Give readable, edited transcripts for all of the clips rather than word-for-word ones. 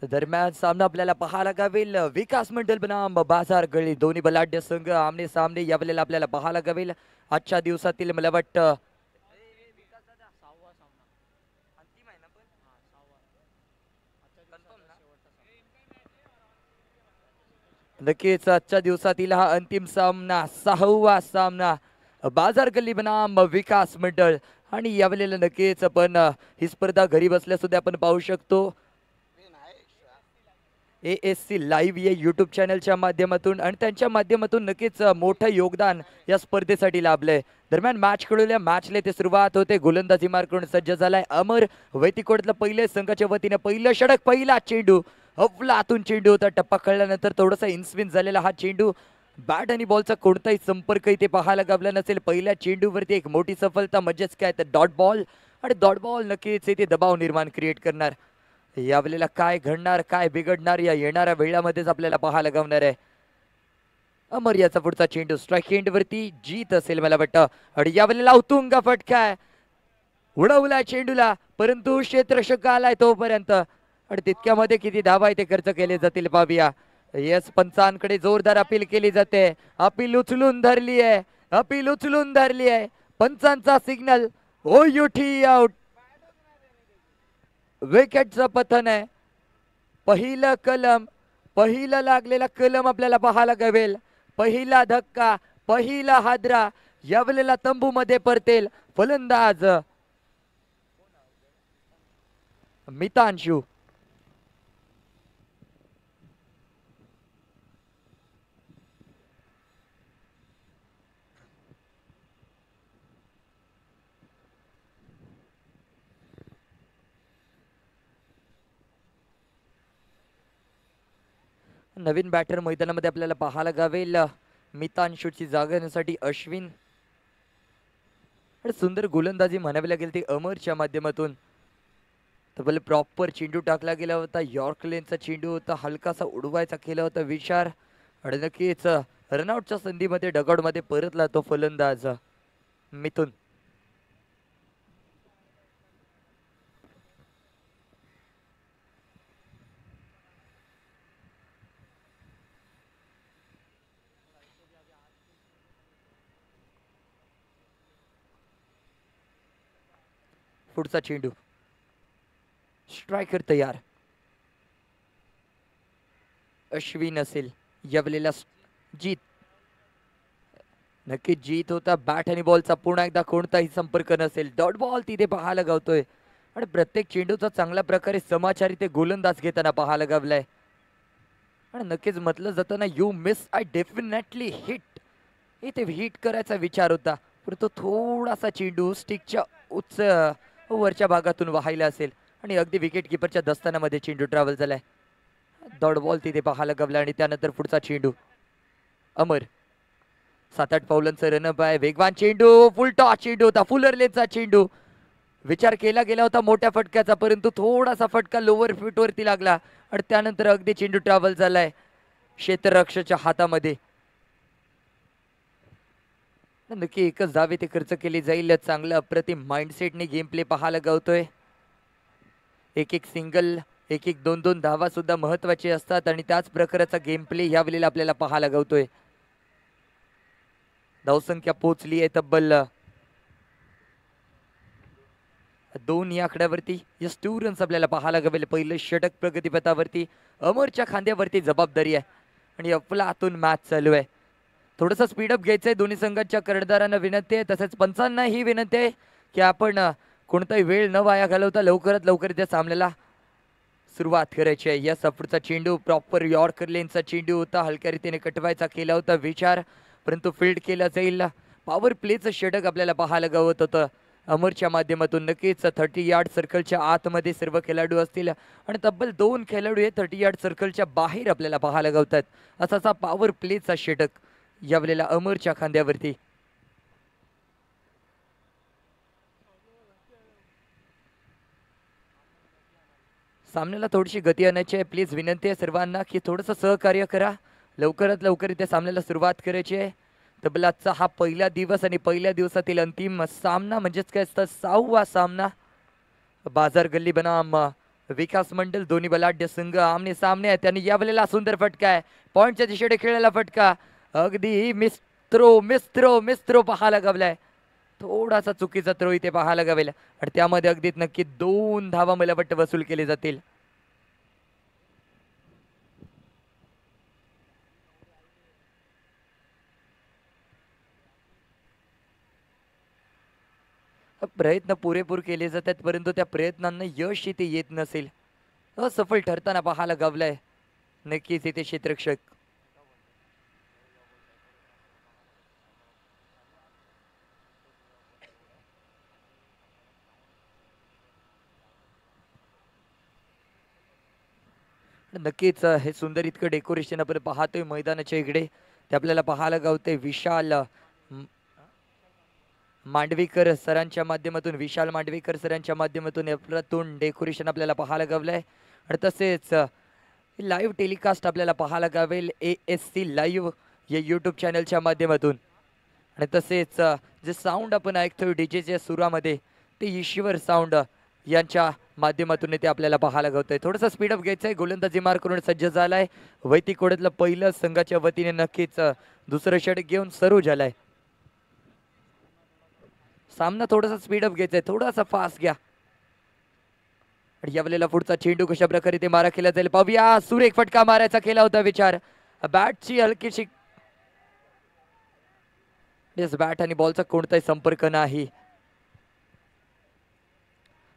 दरम्यान सामना आपल्याला पाहायला गावेल विकास मंडल बनाम बाजार गळी दोन्ही बलाढ्य संघ आमने सामने यावेळेला आपल्याला पाहायला गावेल आजच्या दिवसातील मला वाटतं नक्कीच आजच्या दिवसातील हा अंतिम सामना 6वा सामना बाजार गल्ली बनाम विकास मंडळ आणि यावेळेला नक्कीच आपण ही स्पर्धा घरी बसल्या सुद्धा आपण पाहू शकतो ASC लाईव्ह या यूट्यूब चॅनलच्या माध्यमातून आणि त्यांच्या माध्यमातून नक्कीच मोठं योगदान या स्पर्धेसाठी लाभलंय. दरम्यान मॅच खेळूया मॅचले ते सुरुवात होते. गोलंदाजी मार करून सज्ज झालाय अमर वैतिकोटला पहिले संघाच्या वतीने पहिलं षटक पहिला चेंडू अफलातून चेंडू होता. टप्पा कळल्यानंतर थोडासा इन्स्विन झालेला हा चेंडू बॅट आणि बॉलचा कोणताही संपर्क इथे पाहायला गावला नसेल. पहिल्या चेंडूवरती एक मोठी सफलता म्हणजेच काय तर डॉट बॉल आणि डॉट बॉल नक्कीच इथे दबाव निर्माण क्रिएट करणार. यावेळेला काय घडणार काय बिघडणार या येणाऱ्या वेळामध्येच आपल्याला पाहायला गावणार आहे. अमर याचा पुढचा चेंडू स्ट्राईक एंड वरती जीत असेल मला वाटतं आणि यावेळेला उतुंग फटका आहे. उडवला चेंडूला परंतु क्षेत्ररक्षक आलाय तोपर्यंत आणि तितक्यामध्ये किती धावा इथे खर्च केले जातील पाहूया. येस पंचांकडे जोरदार अपील केली जाते. अपील उचलून धरली आहे अपील उचलून धरली आहे. पंचांचा सिग्नल ओ युठी आउट विकेटचं पतन आहे. पहिलं कलम पहिला लागलेला कलम आपल्याला पाहायला गावेल. पहिला धक्का पहिला हादरा यावेळेला तंबू मध्ये परतेल फलंदाज मितांशू. नवीन बॅटर मैदानामध्ये आपल्याला पाहायला गावेल. मितांशूची जागा घेण्यासाठी अश्विन सुंदर गोलंदाजी म्हणावी लागेल ती अमरच्या माध्यमातून. तब्बल प्रॉपर चेंडू टाकला गेला होता. यॉर्क लेनचा चेंडू होता हलकासा उडवायचा केला होता विचार आणि नक्कीच रनआउटच्या संधीमध्ये डगआउटमध्ये परतला तो फलंदाज मिथुन. पुढचा चेंडू स्ट्रायकर तयार. अश्विन असेल यावेळेला जीत नक्कीच जीत होता. बॅट आणि बॉलचा पुन्हा एकदा कोणताही संपर्क नसेल. डॉट बॉल तिथे पाहायला गावतोय आणि प्रत्येक चेंडूचा चांगल्या प्रकारे समाचार इथे गोलंदाज घेताना पाहायला गावलाय आणि नक्कीच म्हटलं जातं ना you miss I definitely hit. इथे हिट करायचा विचार होता परंतु थोडासा चेंडू स्टिकच्या उच्च वरच्या भागातून वाहायला असेल आणि अगदी विकेट किपरच्या दस्तानामध्ये चेंडू ट्रॅव्हल झालाय. डॉट बॉल तिथे पाहायला गावला आणि त्यानंतर पुढचा चेंडू अमर 7-8 पावलांचा रनअप आहे. वेगवान चेंडू फुलटॉ चेंडू होता फुलरलेचा चेंडू. विचार केला गेला होता मोठ्या फटक्याचा परंतु थोडासा फटका लोअर फीट वरती लागला आणि त्यानंतर अगदी चेंडू ट्रॅव्हल झालाय क्षेत्ररक्षकाच्या हातामध्ये. नक्की एकच धावे ते खर्च केली जाईल. चांगलं अप्रतिम माइंडसेटने गेम प्ले पाहायला गावतोय. एक एक सिंगल एक एक दोन दोन धावा सुद्धा महत्वाचे असतात आणि त्याच प्रकारचा गेम प्ले या वेळेला आपल्याला पाहायला गावतोय. धावसंख्या पोहोचली आहे तब्बल 2 या आकड्यावरती. यस 2 रन्स आपल्याला पाहायला गावेल. पहिलं षटक प्रगतीपथावरती अमरच्या खांद्यावरती जबाबदारी आहे आणि अफलातून मॅच चालू आहे. थोडंसं स्पीडअप घ्यायचंय. दोन्ही संघाच्या कर्णधारांना विनंती आहे तसेच पंचांना ही विनंती आहे की आपण कोणताही वेळ न वाया घालवता लवकरात लवकर त्या सामन्याला सुरुवात करायची आहे. या पुढचा चेंडू प्रॉपर यॉर्कर लेनचा चेंडू होता. हलक्या रीतीने कटवायचा केला होता विचार परंतु फील्ड केला जाईल. पॉवर प्लेचं षटक आपल्याला पाहायला गावत होतं अमरच्या माध्यमातून. नक्कीच 30 यार्ड सर्कलच्या आतमध्ये सर्व खेळाडू असतील आणि तब्बल 2 खेळाडू हे 30 यार्ड सर्कलच्या बाहेर आपल्याला पाहायला गावतात. असा पॉवर प्लेचा षटक यावेळेला अमरच्या खांद्यावरती. सामन्याला थोडीशी गती आणायची आहे. प्लीज विनंती आहे सर्वांना की थोडंसं सहकार्य करा. लवकरात लवकर इथे सामन्याला सुरुवात करायची आहे. तब्बल आजचा हा पहिला दिवस आणि पहिल्या दिवसातील अंतिम सामना म्हणजेच काय असतं 6वा सामना बाजार गल्ली बनाम विकास मंडल दोन्ही बलाढ्य संघ आमने सामने आहेत त्यांनी यावेळेला सुंदर फटका आहे पॉइंटच्या दिशेने खेळलेला फटका अगदी मिस्त्रो पाहायला गवलाय थोडासा चुकीचा थ्रो इथे पाहायला गावेल आणि त्यामध्ये अगदी नक्की 2 धावा मला वाटतं वसूल केले जातील. प्रयत्न पुरेपूर केले जातात परंतु त्या प्रयत्नांना यश इथे येत नसेल असफल ठरताना पाहायला गावलाय नक्कीच इथे क्षेत्ररक्षक. नक्कीच हे सुंदर इतकं डेकोरेशन आपण पाहतोय मैदानाच्या इकडे ते आपल्याला पाहायला गावते विशाल मांडवीकर सरांच्या माध्यमातून विशाल मांडवीकर सरांच्या माध्यमातून अप्रतून डेकोरेशन आपल्याला पाहायला गावलंय आणि तसेच लाईव्ह टेलिकास्ट आपल्याला पाहायला गावेल ASC लाईव्ह या यूट्यूब चॅनलच्या माध्यमातून आणि तसेच जे साऊंड आपण ऐकतोय डीजेच्या सुरामध्ये ते ईश्वर साऊंड यांच्या माध्यमातून ते आपल्याला पाहायला गावतंय. थोडंसं स्पीडअप घ्यायचं आहे गोलंदाजी मार करून सज्ज झालाय वैदिक कोड्यातलं पहिलं संघाच्या वतीने नक्कीच दुसरं षटक घेऊन सरू झालाय. सामना थोडासा स्पीडअप घ्यायचा आहे थोडासा फास्ट घ्या आणि यावेळेला पुढचा चेंडू कशा प्रकारे ते मारा केला जाईल पाहूया. सुरेख फटका मारायचा केला होता विचार बॅटची हलकीशी बॅट आणि बॉलचा कोणताही संपर्क नाही.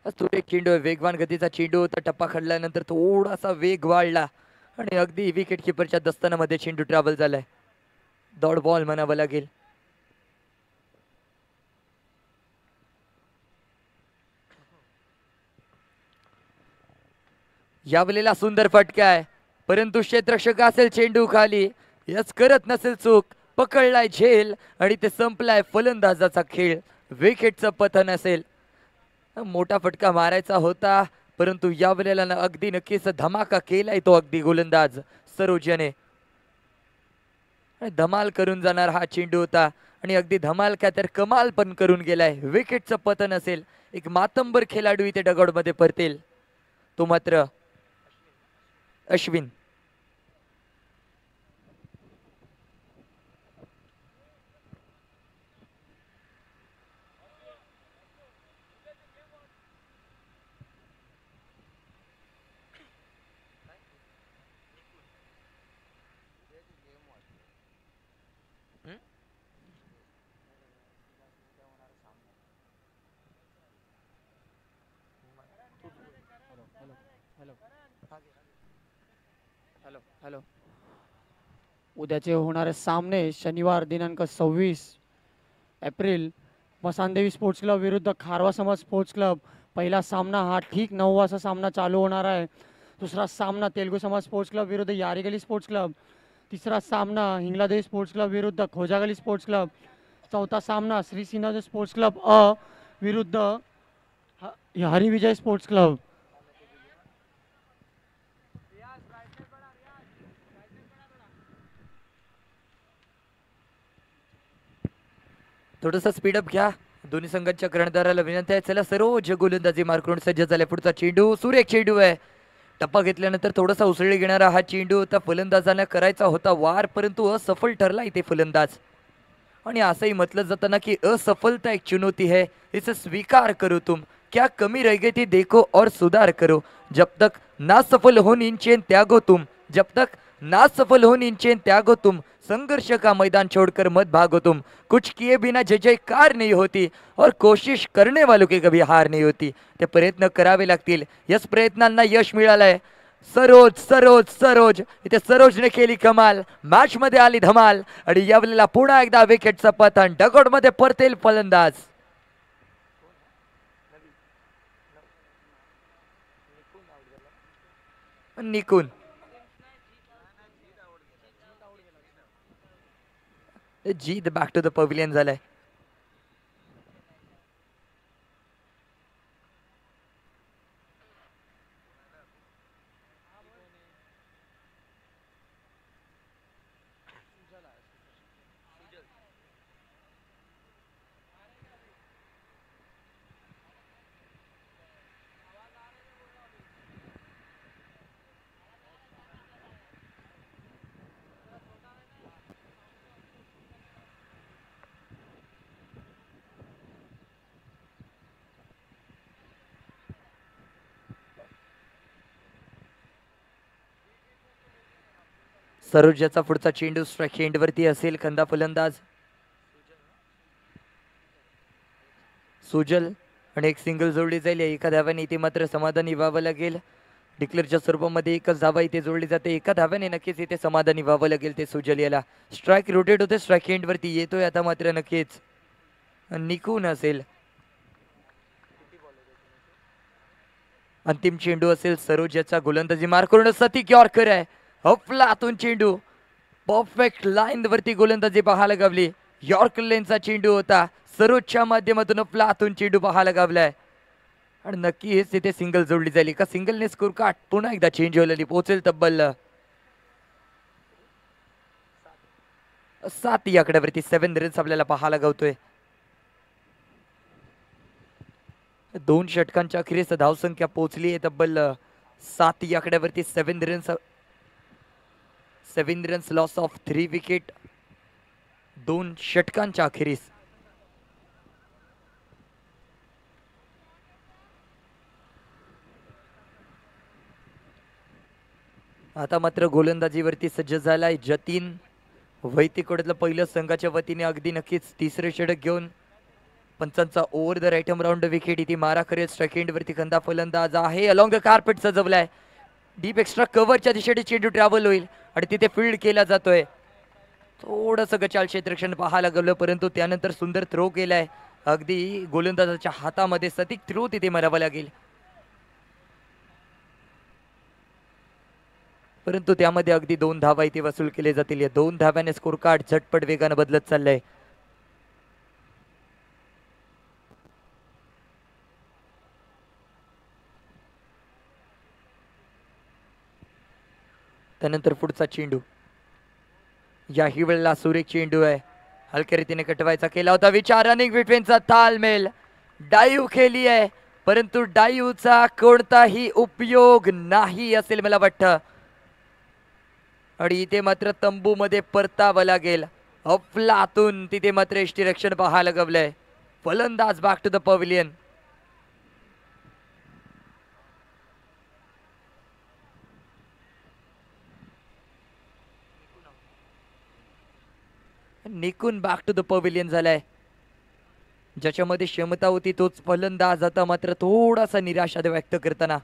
सुरेख चेंडू वेगवान गतीचा चेंडू होता टप्पा खडल्यानंतर थोडासा वेग वाढला आणि अगदी विकेट किपरच्या दस्तानामध्ये चेंडू ट्रॅव्हल झालाय. डॉट बॉल म्हणावं लागेल. यावेळेला सुंदर फटका आहे परंतु क्षेत्ररक्षक असेल चेंडू खाली यस करत नसेल चूक पकडलाय झेल आणि ते संपलाय फलंदाजाचा खेळ विकेटचं पतन असेल. मोठा फटका मारायचा होता परंतु यावेळेला अगदी नक्कीच धमाका केलाय तो अगदी गोलंदाज सरोजने धमाल करून जाणार हा चेंडू होता आणि अगदी धमाल काय तर कमाल पण करून गेलाय विकेटचं पतन असेल. एक मातंबर खेळाडू इथे डगआउट मध्ये परतेल तो मात्र अश्विन. हॅलो उद्याचे होणारे सामने शनिवार दिनांक 26 एप्रिल मसानदेवी स्पोर्ट्स क्लब विरुद्ध खारवा समाज स्पोर्ट्स क्लब. पहिला सामना हा ठीक 9 वाजता सामना चालू होणार आहे. दुसरा सामना तेलुगू समाज स्पोर्ट्स क्लब विरुद्ध यारीगली स्पोर्ट्स क्लब. तिसरा सामना हिंगलादेवी स्पोर्ट्स क्लब विरुद्ध खोजागली स्पोर्ट्स क्लब. चौथा सामना श्री सिन्हाजी स्पोर्ट्स क्लब विरुद्ध हरिविजय स्पोर्ट्स क्लब. थोडासा स्पीडअप घ्या दोन्ही संघांच्या कर्णधाराला विनंती आहे. चला सरोज गोलंदाजी मार करून सज्ज झाले पुढचा चेंडू सुरेख चेंडू आहे टप्पा घेतल्यानंतर थोडासा उसळी घेणारा हा चेंडू होता फलंदाजाने करायचा होता वार परंतु असफल ठरला इथे फलंदाज आणि असंही म्हटलं जातं ना की असफलता एक चुनौती है इसे स्वीकार करो तुम क्या कमी रह गई थी देखो और सुधार करो जब तक ना सफल हो नीचे त्यागो तुम जब तक ना सफल हो नीचे त्यागो तुम संघर्ष का मैदान छोड़कर मत भागो तुम कुछ किए बिना जय जयकार नहीं होती और कोशिश करने वालों की कभी हार नहीं होती. ते प्रयत्न करावे लागतील यश प्रयत्नांना यश मिळालंय. सरोज सरोज सरोज इथे सरोजने केली कमाल मॅच मध्ये आली धमाल आणि यावेळेला पुन्हा एकदा विकेटचं पतन डगआउट मध्ये परतेल फलंदाज. निकून जीत बॅक टू द पवेलियन झालाय. सरोजाचा पुढचा चेंडू स्ट्राईक एंडवरती असेल. खंदा फलंदाज सुजल आणि एक सिंगल जोडली जाईल. एका धाव्याने इथे मात्र समाधानी व्हावं लागेल. डिक्लेअरच्या स्वरूपामध्ये एकच धावा इथे जोडली जाते. एका धाव्याने नक्कीच इथे समाधानी व्हावं लागेल ते सुजल याला. स्ट्राईक रोटेट होते, स्ट्राईक एंडवरती येतोय आता मात्र नक्कीच निकून असेल. अंतिम चेंडू असेल सरोजाचा. गोलंदाजी मार करून सतिक यॉर्कर आहे. हफलातून चेंडू परफेक्ट लाईन वरती गोलंदाजी पाहायला गावली. यॉर्कर लेनचा चेंडू होता. सरोजच्या माध्यमातून हफलातून चेंडू पाहायला गावलाय आणि नक्कीच तिथे सिंगल जोडली जाईल. एका सिंगलने स्कोर कार्ड पुन्हा एकदा चेंज होईल. पोहोचेल तब्बल 7 या आकड्यावरती 7 रन्स आपल्याला पाहायला गावतोय. 2 षटकांच्या अखेरीस धावसंख्या पोहोचली आहे तब्बल 7 या आकड्यावरती. 7 रन्स लॉस ऑफ 3 विकेट 2 षटकांच्या अखेरीस. आता मात्र गोलंदाजीवरती सज्ज झालाय जतीन. वैतीकडलं पहिलं संघाच्या वतीने अगदी नक्कीच तिसरे षटक घेऊन पंचांचा over the right round wicket इथे मारा करेल. स्ट्राईक एंडवरती खंदा फलंदाज आहे. अलॉंग द कार्पेट सजवलाय. डीप एक्स्ट्रा कव्हरच्या दिशेने चेंडू ट्रॅव्हल होईल आणि तिथे फील्ड केला जातोय. थोडंसं गचाल क्षेत्ररक्षण पाहायला गेलं परंतु त्यानंतर सुंदर थ्रो केलाय. अगदी गोलंदाजाच्या हातामध्ये सतिक थ्रो तिथे मारावा लागेल परंतु त्यामध्ये अगदी 2 धावा इथे वसूल केले जातील. या 2 धाव्याने स्कोर कार्ड झटपट वेगानं बदलत चाललंय. त्यानंतर पुढचा चेंडू. याही वेळेला सुरेख चेंडू आहे. हलक्या रीतीने कटवायचा केला होता विचार. रनिंग बिटवीनचा तालमेल. डाईव्ह केली आहे परंतु डाईव्हचा कोणताही उपयोग नाही असेल मला वाटतं आणि इथे मात्र तंबू मध्ये परतावं लागेल. अफलातून तिथे मात्र यष्टीरक्षण पाहायला गवलंय. फलंदाज बॅक टू द पवेलियन. निकून बॅक टू द पवेलियन झालाय. ज्याच्यामध्ये क्षमता होती तोच फलंदाज आता मात्र थोडासा निराशा व्यक्त करताना.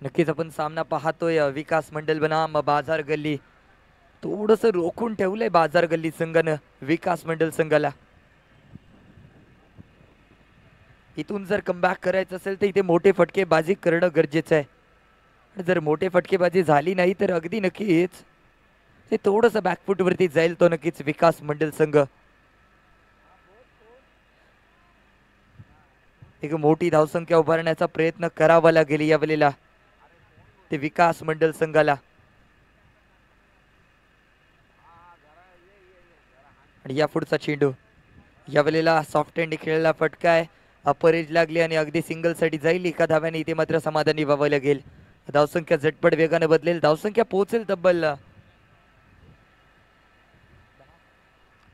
नक्कीच आपण सामना पाहतोय. विकास मंडल बनाम बाजार गल्ली. थोडस रोखून ठेवलंय बाजार गल्ली संघानं विकास मंडल संघाला. इथून जर कमबॅक करायचं असेल तर इथे मोठे फटकेबाजी करणं गरजेचं आहे. जर मोठे फटकेबाजी झाली नाही तर अगदी नक्कीच ते थोडंसं बॅकफूट वरती जाईल तो नक्कीच विकास मंडल संघ. एक मोठी धावसंख्या उभारण्याचा प्रयत्न करावा लागेल यावेळेला ते विकास मंडल संघाला. आणि या पुढचा चेंडू यावेळेला सॉफ्ट हँड खेळलेला फटका आहे. अपर एज लागली आणि अगदी सिंगल साठी जाईल. एका धाव्याने इथे मात्र समाधानी व्हावं लागेल. धावसंख्या झटपट वेगाने बदलेल. धावसंख्या पोहोचेल तब्बल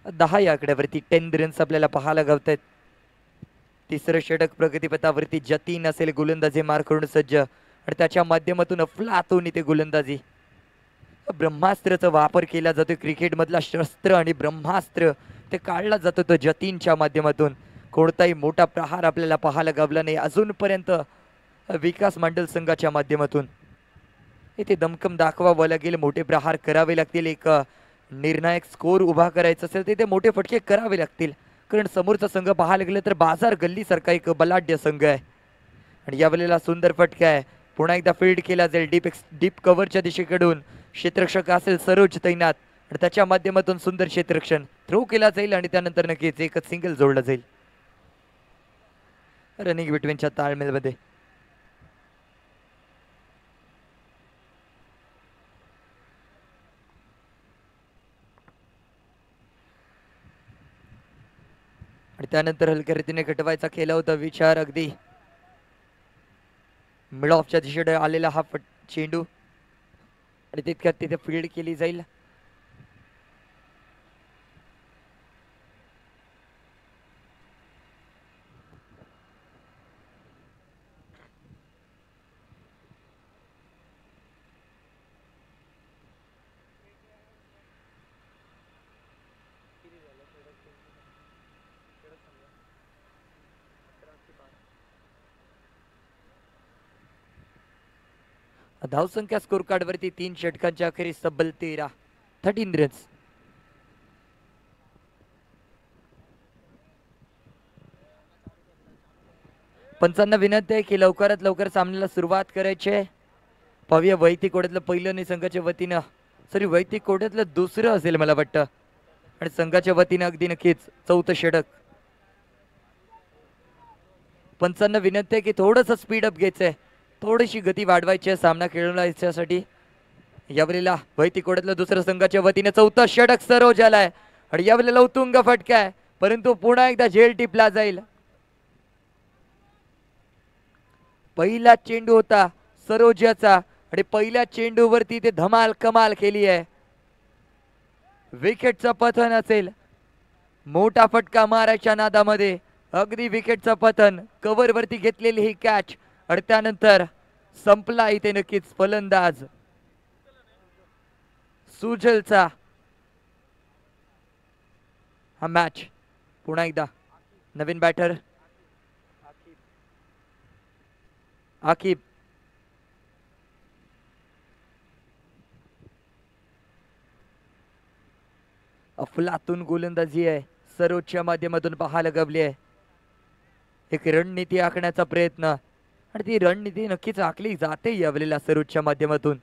10 या आकड्यावरती. 10 रन्स आपल्याला पाहायला गावत आहेत. तिसरं षटक प्रगतीपथावरती. जतीन असेल गोलंदाजी मार करून सज्ज आणि त्याच्या माध्यमातून अफलातून इथे गोलंदाजी. ब्रह्मास्त्राचा वापर केला जातो. क्रिकेट मधला शस्त्र आणि ब्रह्मास्त्र ते काढला जातो तो जतीनच्या माध्यमातून. कोणताही मोठा प्रहार आपल्याला पाहायला गावला नाही अजूनपर्यंत विकास मंडल संघाच्या माध्यमातून. इथे दमकम दाखवावं लागेल. मोठे प्रहार करावे लागतील. एक निर्णायक स्कोर उभा करायचा असेल तर इथे मोठे फटके करावे लागतील कारण समोरचा संघ पाहायला गेलं तर बाजार गल्ली सारखा एक बलाढ्य संघ आहे. आणि यावेळेला सुंदर फटका आहे. पुन्हा एकदा फील्ड केला जाईल डीप कव्हरच्या दिशेकडून. क्षेत्ररक्षक असेल सरोज तैनात आणि त्याच्या माध्यमातून सुंदर क्षेत्ररक्षण. थ्रो केला जाईल आणि त्यानंतर नक्कीच एकच सिंगल जोडला जाईल रनिंग बिटवीनच्या ताळमेलमध्ये. आणि त्यानंतर हलक्या रीतीने कटवायचा केला होता विचार. अगदी मिड ऑफच्या दिशेने आलेला हा चेंडू आणि तितक्यात तिथे फील्ड केली जाईल. धावसंख्या स्कोर कार्ड वरती 3 षटकांच्या अखेरीस तब्बल 13 रन्स. पंचांना विनंती आहे की लवकरात लवकर सामन्याला सुरुवात करायची आहे. पाहूया वैयक्तिक कोट्यातलं पहिलं नाही संघाच्या वतीनं, सॉरी वैयक्तिक कोट्यातलं दुसरं असेल मला वाटतं, आणि संघाच्या वतीनं अगदी नक्कीच 4थं षटक. पंचांना विनंती आहे की थोडंसं स्पीड अप घ्यायचंय, थोडीशी गती वाढवायची आहे सामना खेळण्यासाठी. यावेळेला वैयक्तिक कोट्यातलं दुसरं संघाच्या वतीने 4थं षटक सरोज आलाय आणि यावेळेला उत्तुंग फटका आहे, परंतु पुन्हा एकदा झेल टिपला जाईल. पहिला चेंडू होता सरोजाचा आणि पहिल्या चेंडूवरती ते धमाल कमाल केली आहे. विकेटचं पतन असेल, मोठा फटका मारायच्या नादामध्ये अगदी विकेटचं पतन, कव्हर वरती घेतलेली ही कॅच आणि त्यानंतर संपला इथे नक्कीच फलंदाज सुजलचा हा मॅच. पुन्हा एकदा नवीन बॅटर आकिब, अफलातून गोलंदाजी आहे सरोजच्या माध्यमातून पाहायला गवली आहे. एक रणनीती आखण्याचा प्रयत्न आणि ती रणनीती नक्कीच आखली जाते यावेळेला सरोजच्या माध्यमातून.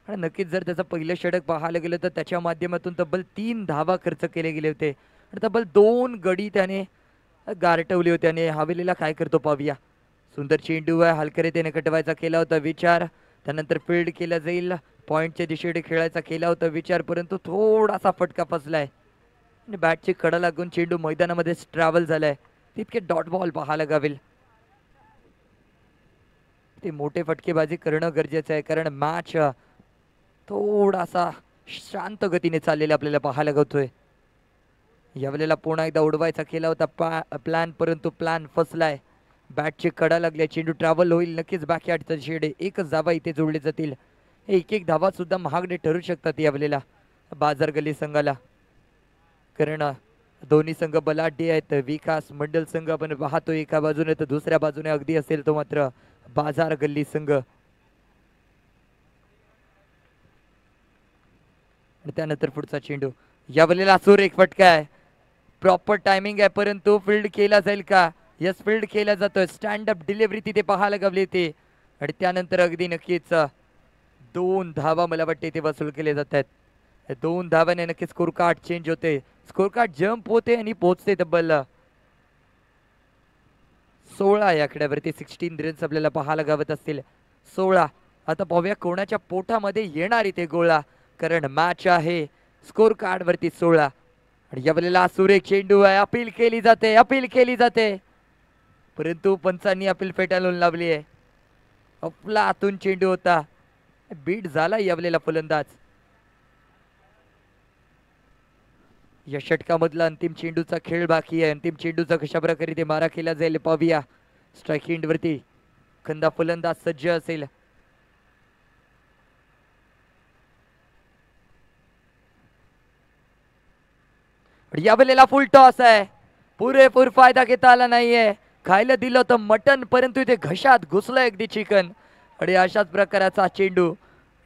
आणि नक्कीच जर त्याचं पहिलं षटक पाहायला गेलं तर त्याच्या माध्यमातून तब्बल 3 धावा खर्च केले गेले होते आणि तब्बल 2 गडी त्याने गारठवले होते. आणि हवेलीला काय करतो पाहूया. सुंदर चेंडू आहे, हलकरे त्याने कटवायचा केला होता विचार, त्यानंतर फील्ड केला जाईल, पॉइंटच्या दिशेने खेळायचा केला होता विचार, परंतु थोडासा फटका फसलाय आणि बॅटची कडा लागून चेंडू मैदानामध्ये ट्रॅव्हल झालाय. तितके डॉट बॉल पाहायला गावेल. ते मोठे फटकेबाजी करणं गरजेचं आहे, कारण मॅच थोडासा शांत गतीने चाललेला आपल्याला पाहायला गवतोय. यावेळेला पुन्हा एकदा उडवायचा केला होता प्लॅन, परंतु प्लॅन फसलाय. बॅटची कडा लागल्या, चेंडू ट्रॅव्हल होईल नक्कीच बॅकयार्डच्या दिशेने. एकच धावा इथे जोडले जातील. एक एक धावा सुद्धा महागडे ठरू शकतात यावेळेला बाजार गल्ली संघाला, कारण दोन्ही संघ बलाढ्य आहेत. विकास मंडल संघ आपण पाहतो एका बाजूने, तर दुसऱ्या बाजूने अगदी असेल तो मात्र बाजार गल्ली संघ. आणि त्यानंतर पुढचा चेंडू, यावेळेला सुरेख फटका आहे, प्रॉपर टायमिंग आहे, परंतु फील्ड केला जाईल का? यस, फील्ड केला जातोय. स्टँड अप डिलिव्हरी तिथे पाहायला गवली ते आणि त्यानंतर अगदी नक्कीच 2 धावा मला वाटते ते वसूल केले जात आहेत. 2 धाव्याने नक्कीच स्कोर कार्ड चेंज होते, स्कोर कार्ड जम्प होते आणि पोहोचते तब्बल 16 या आकड्यावरती. 16 रन्स आपल्याला पाहायला गावत असतील. 16. आता पाहूया कोणाच्या पोटामध्ये येणार इथे गोळा, कारण मॅच आहे स्कोर कार्ड वरती 16. आणि यावेळेला सुरेख चेंडू आहे, अपील केली जाते, अपील केली जाते, परंतु पंचांनी अपील फेटाळून लावली आहे. आपला आतून चेंडू होता, बीट झाला यावेळेला फलंदाज. या षटकामधला अंतिम चेंडूचा खेळ बाकी आहे. अंतिम चेंडूचा कशा प्रकारे ते मारा केला जाईल पाहूया. स्ट्राईक एंड वरती खंदा फलंदाज सज्ज असेल. यावेळेला फुल टॉस आहे, पुरेपूर फायदा घेता आला नाहीये. खायला दिलं होतं मटन, परंतु इथे घशात घुसलं अगदी चिकन. आणि अशाच प्रकाराचा चेंडू,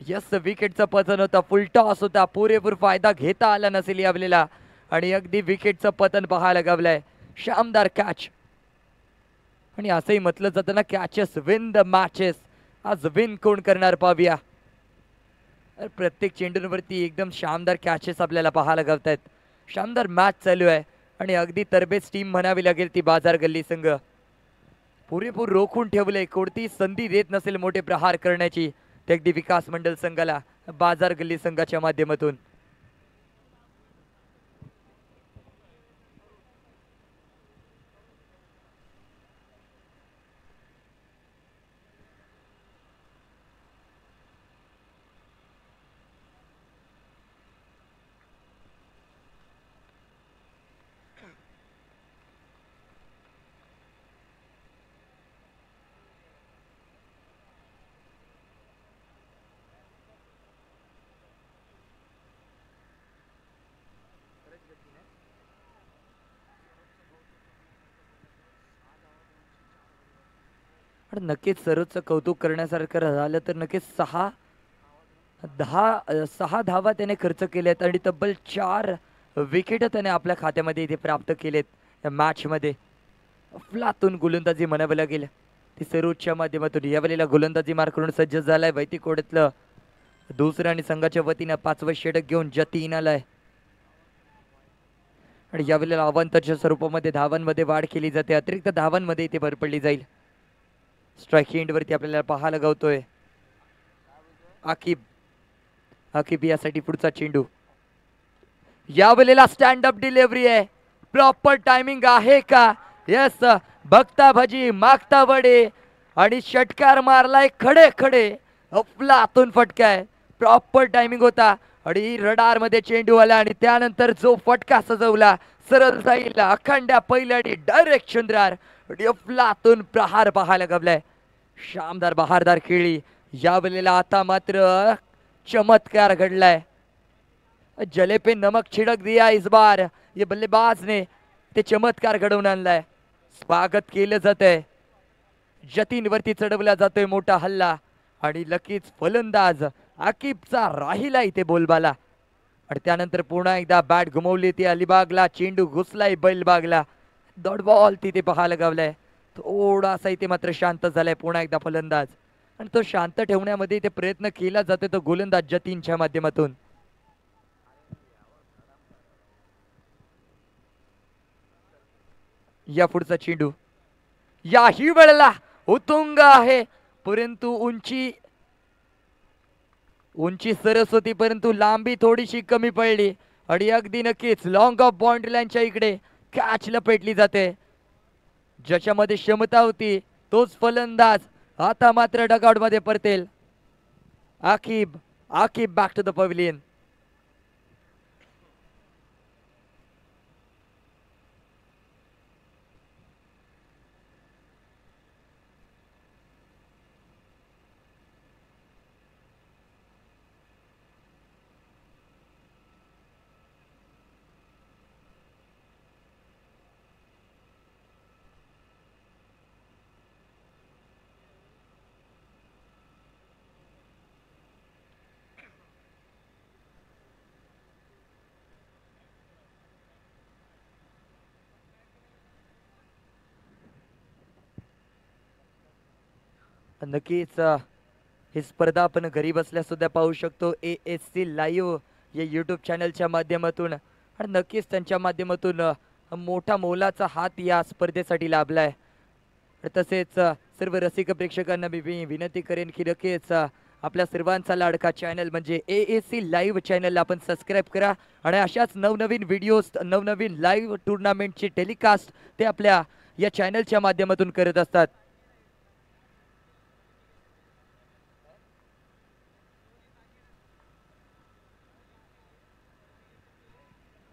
यस, विकेटचं पतन होता, फुल टॉस होता, पुरेपूर फायदा घेता आला नसेल यावेळेला आणि अगदी विकेटचं पतन पाहायला गावलंय. शानदार कॅच. आणि असंही म्हटलं जातं ना, कॅचेस विन द मॅचेस. आज विन कोण करणार पाहूया. प्रत्येक चेंडूंवरती एकदम शानदार कॅचेस आपल्याला पाहायला गावत आहेत. शानदार मॅच चालू आहे आणि अगदी तरबेज टीम म्हणावी लागेल ती बाजार गल्ली संघ. पुरेपूर रोखून ठेवलंय, कोणती संधी देत नसेल मोठे प्रहार करण्याची ते अगदी विकास मंडल संघाला बाजार गल्ली संघाच्या माध्यमातून. आणि नक्कीच सर्वच कौतुक करण्यासारखं झालं तर नक्कीच 6 धावा त्याने खर्च केल्यात आणि तब्बल 4 विकेट त्याने आपल्या खात्यामध्ये इथे प्राप्त केलेत या मॅचमध्ये. अफलातून गोलंदाजी म्हणावं लागेल ती सर्वोच्च माध्यमातून. यावेळेला गोलंदाजी मार करून सज्ज झालाय वैदिक ओढतलं दुसरं आणि संघाच्या वतीनं 5वं षटक घेऊन जतीन आलाय. आणि यावेळेला अवांतरच्या स्वरूपामध्ये धावांमध्ये वाढ केली जाते, अतिरिक्त धावांमध्ये इथे भर पडली जाईल. स्ट्राईक एंडवरती आपल्याला पाहायला गावतोय आकिब यासाठी पुढचा चेंडू. यावेळेला स्टँड अप डिलिव्हरी आहे, प्रॉपर टायमिंग आहे का? यस, बघता भजी मागता वडे आणि षटकार मारलाय खडे खडे. अफलातून फटका आहे, प्रॉपर टायमिंग होता आणि रडार मध्ये चेंडू आला आणि त्यानंतर जो फटका सजवला सरळ जाईल अखंड्या पहिल्या आणि डायरेक्ट चंद्रार आणि अफलातून प्रहार पाहायला गवलाय. शानदार बहारदार खेळी. यावेळेला आता मात्र चमत्कार घडलाय. जले पे नमक छिड़क दिया इस बार ये बल्लेबाज ने, ते चमत्कार घडवून आणलाय. स्वागत केलं जात आहे, जतीनवरती चढवला जातोय मोठा हल्ला आणि लकीच फलंदाज आकिबचा राहिला इथे बोलबाला. आणि त्यानंतर पुन्हा एकदा बॅट घुमवली ती अलिबागला, चेंडू घुसलाय बैलबागला. डॉट बॉल तिथे पाहायला गावलाय. थोडासा इथे मात्र शांत झालाय पुन्हा एकदा फलंदाज आणि तो शांत ठेवण्यामध्ये इथे प्रयत्न केला जातोय तो गोलंदाज जतीनच्या माध्यमातून. या पुढचा चेंडू याही वेळेला उत्तुंग आहे, परंतु उंची सरस होती परंतु लांबी थोडीशी कमी पडली आणि अगदी नक्कीच लॉंग ऑफ बाउंड्री लाईनच्या इकडे कॅच लपेटली जाते. ज्याच्यामध्ये क्षमता होती तोच फलंदाज आता मात्र डगआउट मध्ये परतेल. Aqib back to the pavilion. नक्कीच ही स्पर्धा आपण घरी बसल्या सुद्धा पाहू शकतो ASC लाईव्ह या यूट्यूब चॅनलच्या माध्यमातून. आणि नक्कीच त्यांच्या माध्यमातून मोठा मोलाचा हात या स्पर्धेसाठी लाभलाय. तसेच सर्व रसिक प्रेक्षकांना मी विनंती करेन की नक्कीच आपल्या सर्वांचा लाडका चॅनल म्हणजे ASC लाईव्ह चॅनलला आपण सबस्क्राईब करा आणि अशाच नवनवीन व्हिडिओज, नवनवीन लाईव्ह टुर्नामेंटची टेलिकास्ट ते आपल्या या चॅनलच्या माध्यमातून करत असतात.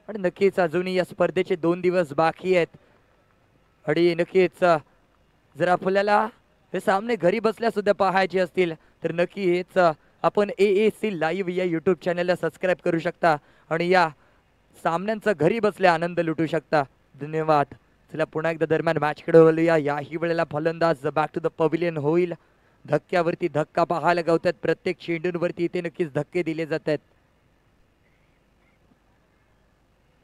आणि नक्कीच अजूनही या स्पर्धेचे 2 दिवस बाकी आहेत आणि नक्कीच जर आपल्याला हे सामने घरी बसल्या सुद्धा पाहायचे असतील तर नक्कीच आपण ASC लाईव्ह या यूट्यूब चॅनलला सबस्क्राईब करू शकता आणि या सामन्यांचा घरी बसल्या आनंद लुटू शकता. धन्यवाद. चला पुन्हा एकदा दरम्यान मॅचकडे वळूया. याही वेळेला फलंदाज बॅक टू द पवेलियन होईल. धक्क्यावरती धक्का पाहायला गावतात, प्रत्येक चेंडूंवरती इथे नक्कीच धक्के दिले जात आहेत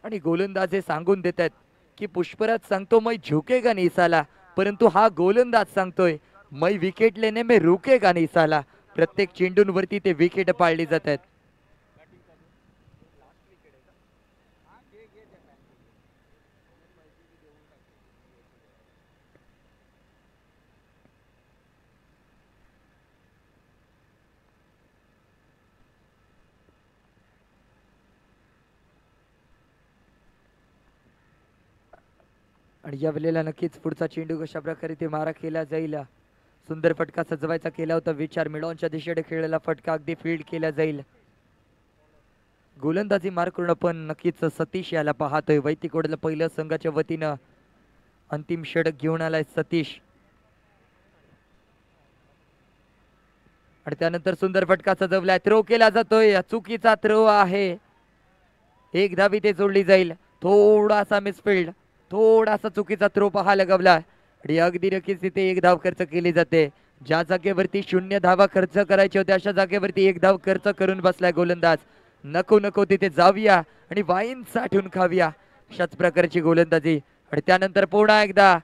आणि गोलंदाज हे सांगून देत आहेत की पुष्पराज सांगतो मैं झुकेगा नहीं साला, परंतु हा गोलंदाज सांगतोय मैं विकेट लेने में रुकेगा नहीं साला. प्रत्येक चेंडूंवरती ते विकेट पाळली जात आहेत. आणि या वेळेला नक्कीच पुढचा चेंडू कशा प्रकारे ते मारा केला जाईल. सुंदर फटका सजवायचा केला होता विचार, मिडॉनच्या दिशेने खेळलेला फटका अगदी फील्ड केला जाईल. गोलंदाजी मार करून आपण नक्कीच सतीश याला पाहतोय. वैतिकोडला पहिलं संघाच्या वतीनं अंतिम षटक घेऊन आलाय सतीश. आणि त्यानंतर सुंदर फटका सजवलाय, थ्रो केला जातोय, चुकीचा थ्रो आहे. एक धाव इथे जोडली जाईल. थोडासा मिसफिल्ड, थोडासा चुकीचा थ्रो पाहायला गवला आणि अगदी नक्कीच तिथे 1 धाव खर्च केली जाते. ज्या जागेवरती 0 धावा खर्च करायचे होते अशा जागेवरती 1 धाव खर्च करून बसलाय गोलंदाज. नको नको तिथे जाऊया आणि वाईन साठून खाऊया अशाच प्रकारची गोलंदाजी. आणि त्यानंतर पुन्हा एकदा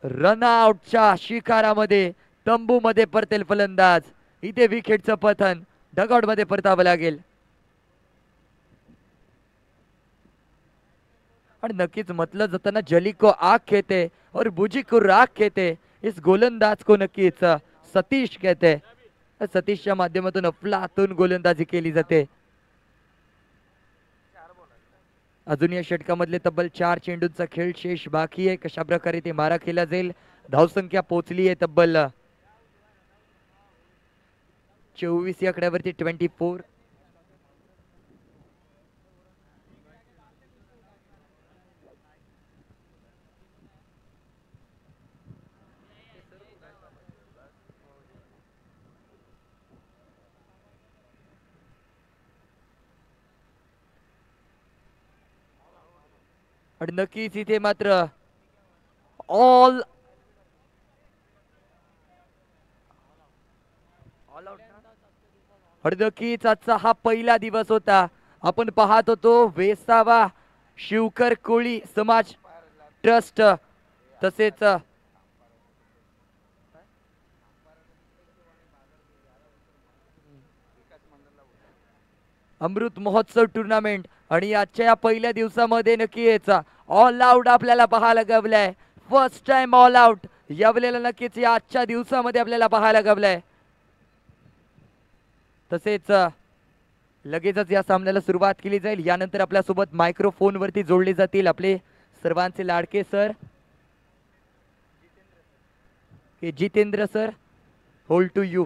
रनआउटच्या शिकारामध्ये तंबूमध्ये परतेल फलंदाज. इथे विकेटचं पतन डगआउट मध्ये परतावं लागेल. आणि नक्कीच म्हटलं जातं ना, जली को आग कहते और बुझी को राख कहते, इस गोलंदाज को नक्कीच सतीश कहते. सतीशच्या माध्यमातून अफलातून गोलंदाजी केली जाते. अजून या षटकामधले तब्बल 4 चेंडूंचा खेळ शेष बाकी आहे. कशा प्रकारे ते मारा केला जाईल. धावसंख्या पोहोचली आहे तब्बल 24 या आकड्यावरती 24. आणि नक्कीच इथे मात्र ऑल नक्कीच आजचा हा पहिला दिवस होता. आपण पाहत होतो वेसावा शिवकर कोळी समाज ट्रस्ट तसेच अमृत महोत्सव टुर्नामेंट. आणि आजच्या या पहिल्या दिवसामध्ये नक्कीच ऑल आउट आपल्याला पाहायला गवलाय. फर्स्ट टाइम ऑल आउट यावेळेला नक्कीच या आजच्या दिवसामध्ये आपल्याला पाहायला गवलाय. तसेच लगेचच या सामन्याला सुरुवात केली जाईल. यानंतर आपल्यासोबत मायक्रोफोन वरती जोडले जातील आपले सर्वांचे लाडके sir Jitendra sir. Hold to you.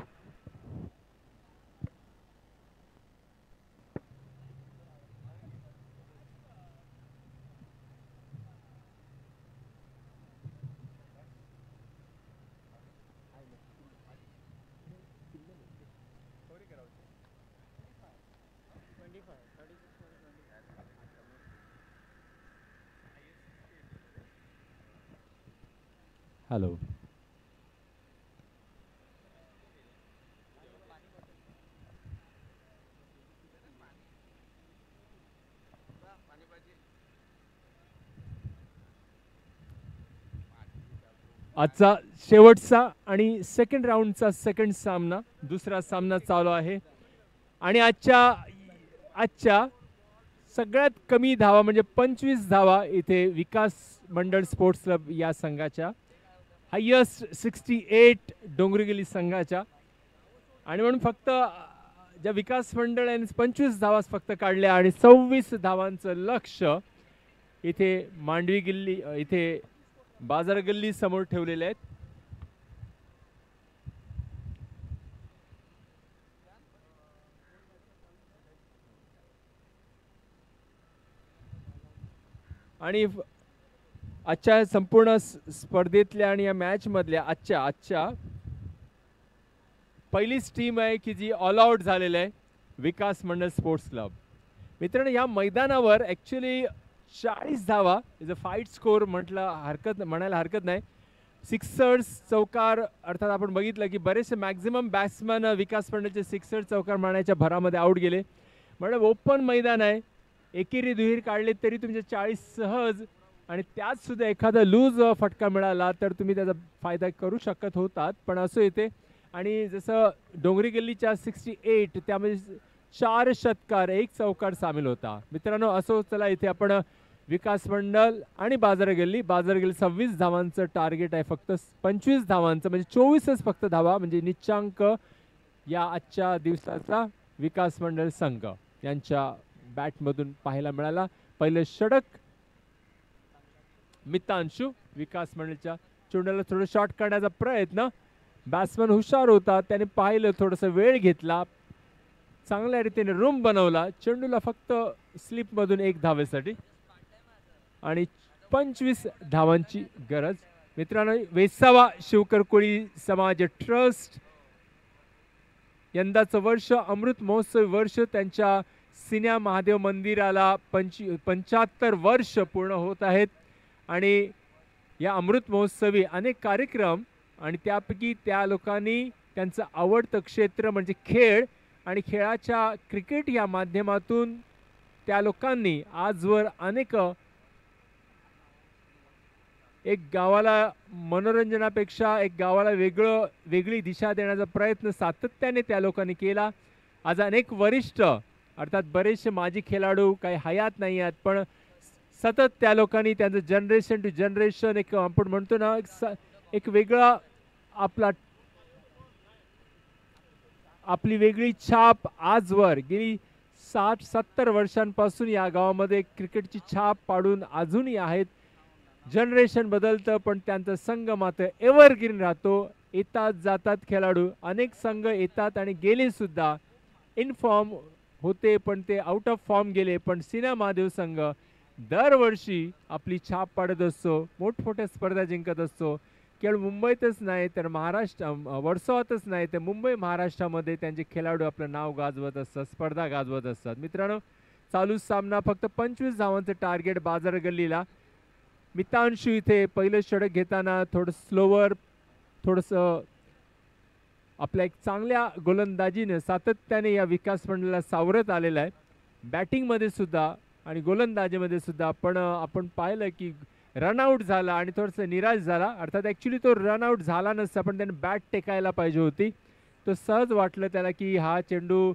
Hello. आजचा शेवटचा आणि सेकंड राऊंडचा सेकंड सामना, दुसरा सामना चालू आहे. आणि आजच्या सगळ्यात कमी धावा म्हणजे 25 धावा इथे विकास मंडळ स्पोर्ट्स क्लब या संघाच्या, हायेस्ट 68 डोंगरगिरी संघाच्या. आणि म्हणून फक्त ज्या विकास मंडळ यांनी 25 धावा फक्त काढल्या आणि 26 धावांचं लक्ष इथे मांडवी गल्ली इथे बाजार गल्ली समोर ठेवलेले आहेत. आणि आजच्या संपूर्ण स्पर्धेतल्या आणि या मॅच मधल्या आजच्या पहिलीच टीम आहे की जी ऑल आउट झालेलं आहे, विकास मंडळ स्पोर्ट्स क्लब. मित्रांनो, या मैदानावर ॲक्च्युली 40 धावा इज अ फाईट स्कोर म्हणायला हरकत नाही. सिक्सर्स चौकार अर्थात आपण बघितलं की बरेचसे मॅक्झिमम बॅट्समन विकास मंडळचे सिक्सर चौकार मारण्याच्या भरामध्ये आउट गेले. म्हणजे ओपन मैदान आहे, एकेरी दुहेरी काढले तरी तुमचे 40 सहज. आणि त्यात सुद्धा एखादा लूज फटका मिळाला तर तुम्ही त्याचा फायदा करू शकत होतात, पण असं येते. आणि जसं डोंगरी गल्लीच्या 68 त्यामध्ये 4 षटकार 1 चौकार सामील होता. मित्रांनो, असो चला इथे आपण विकास मंडळ आणि बाजार गल्ली 26 धावांचं टार्गेट आहे, फक्त 25 धावांचं म्हणजे 24च फक्त धावा म्हणजे निच्चांक या आजच्या दिवसाचा विकास मंडळ संघ यांच्या बॅटमधून पाहायला मिळाला. पहिलं षटक मितांशु विकास मंडळच्या चेंडूला थोडं शॉट करण्याचा प्रयत्न, बॅट्समन हुशार होता, त्याने पाहिलं, थोडंसं वेळ घेतला, चांगल्या रीतीने रूम बनवला, चेंडूला फक्त स्लिप मधून 1 धावेसाठी आणि 25 धावांची गरज. मित्रांनो, वेसावा शिवकर कोळी समाज ट्रस्ट यंदाचं वर्ष अमृत महोत्सव वर्ष, त्यांच्या सिन्या महादेव मंदिराला 75 वर्ष पूर्ण होत आहेत. आणि या अमृत महोत्सवी अनेक कार्यक्रम आणि त्यापैकी त्या लोकांनी त्यांचं आवडतं क्षेत्र म्हणजे खेळ आणि खेळाच्या क्रिकेट या माध्यमातून त्या लोकांनी आजवर अनेक एक गावाला मनोरंजनापेक्षा एक गावाला वेगळी दिशा देण्याचा प्रयत्न सातत्याने त्या लोकांनी केला. आज अनेक वरिष्ठ अर्थात बरेचसे माजी खेळाडू काही हयात नाही आहेत, पण सतत त्या लोकांनी त्यांचं जनरेशन टू जनरेशन एक आपण म्हणतो ना एक वेगळा आपली वेगळी छाप आजवर गेली 60-70 वर्षांपासून या गावामध्ये क्रिकेटची छाप पाडून अजूनही आहेत. जनरेशन बदलतं पण त्यांचा संघ मात्र एव्हरग्रीन राहतो. येतात जातात खेळाडू, अनेक संघ येतात आणि गेले सुद्धा, इन फॉर्म होते पण ते आउट ऑफ फॉर्म गेले, पण सिना महादेव संघ दरवर्षी आपली छाप पाडत असतो, मोठमोठ्या स्पर्धा जिंकत असतो. केवळ मुंबईतच नाही तर वर्सोवातच नाही तर मुंबई महाराष्ट्रामध्ये त्यांचे खेळाडू आपलं नाव गाजवत असतात, स्पर्धा गाजवत असतात. मित्रांनो, चालू सामना फक्त 25 धावांचं टार्गेट बाजार गल्लीला. मितांशू इथे पहिलं षटक घेताना थोडं स्लोवर, थोडंसं आपल्या एक चांगल्या गोलंदाजीने सातत्याने या विकास मंडळाला सावरत आलेला आहे. बॅटिंगमध्ये सुद्धा आणि गोलंदाजीमध्ये सुद्धा. पण आपण पाहिलं की रनआउट झाला आणि थोडंसं निराश झाला. अर्थात ॲक्च्युली तो रनआउट झाला नसता, पण त्याने बॅट टेकायला पाहिजे होती. तो सहज वाटलं त्याला की हा चेंडू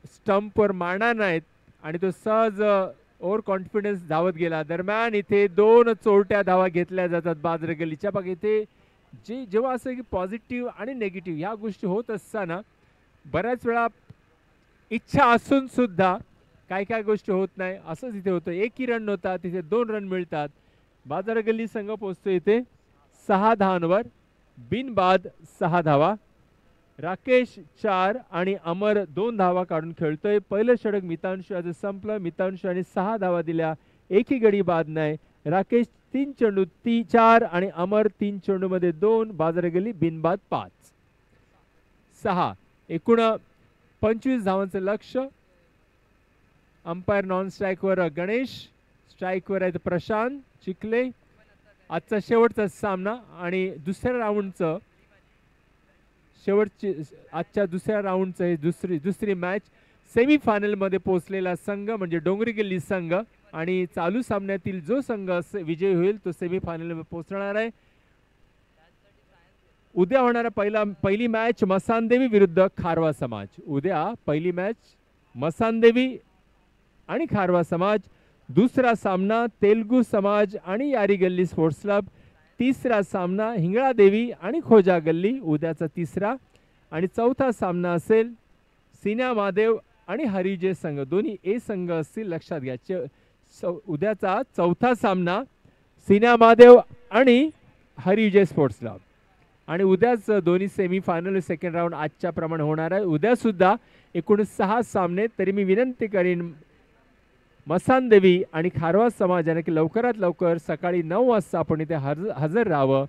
स्टंपवर मारणार नाहीत आणि तो सहज ओव्हर कॉन्फिडन्स धावत गेला. दरम्यान इथे 2 चोरट्या धावा घेतल्या जातात बाजार गल्लीच्या. बघ इथे जेव्हा असं की पॉझिटिव्ह आणि नेगेटिव्ह ह्या गोष्टी होत असताना बऱ्याच वेळा इच्छा असून सुद्धा काय गोष्टी होत नाही. असंच इथे होतं. 1ही रन होता, तिथे 2 रन मिळतात. बाजार गल्ली संघ पोहोचतो इथे 6 धावांवर, बिनबाद 6 धावा. राकेश 4 आणि अमर 2 धावा काढून खेळतोय. पहिलं षटक मितांशू आज संपलं. मितांशू आणि 6 धावा दिल्या, एकही गडी बाद नाही. राकेश 3 चेंडू 4 आणि अमर 3 चेंडू मध्ये 2. बाजार गल्ली बिनबाद 5. 6 एकूण 25 धावांचं लक्ष्य. अंपायर नॉन स्ट्राईकवर गणेश, स्ट्राईकवर आहेत प्रशांत चिखले. आजचा शेवटचा सामना आणि दुसऱ्या राऊंडचं आजच्या दुसऱ्या राऊंडचं हे दुसरी मॅच. सेमीफायनलमध्ये पोहोचलेला संघ म्हणजे डोंगरी गल्ली संघ आणि चालू सामन्यातील जो संघ विजयी होईल तो सेमीफायनलमध्ये पोहोचणार आहे. उद्या होणारा पहिली मॅच मसानदेवी विरुद्ध खारवा समाज. उद्या पहिली मॅच मसानदेवी आणि खारवा समाज. दुसरा सामना तेलगू समाज आणि यारी गल्ली स्पोर्ट्स क्लब. तिसरा सामना हिंगळा देवी आणि खोजा गल्ली, उद्याचा तिसरा. आणि चौथा सामना असेल सिना महादेव आणि हरिजय संघ, दोन्ही ए संघ असतील, लक्षात घ्या. उद्याचा चौथा सामना सिना महादेव आणि हरिजय स्पोर्ट्स क्लब. आणि उद्याच दोन्ही सेमीफायनल सेकंड राऊंड आजच्या प्रमाणे होणार आहे. उद्या सुद्धा एकूण 6 सामने. तरी मी विनंती करीन मसानदेवी आणि खारवा समाजाने की लवकरात लवकर सकाळी 9 वाजता आपण इथे हजर राहावं.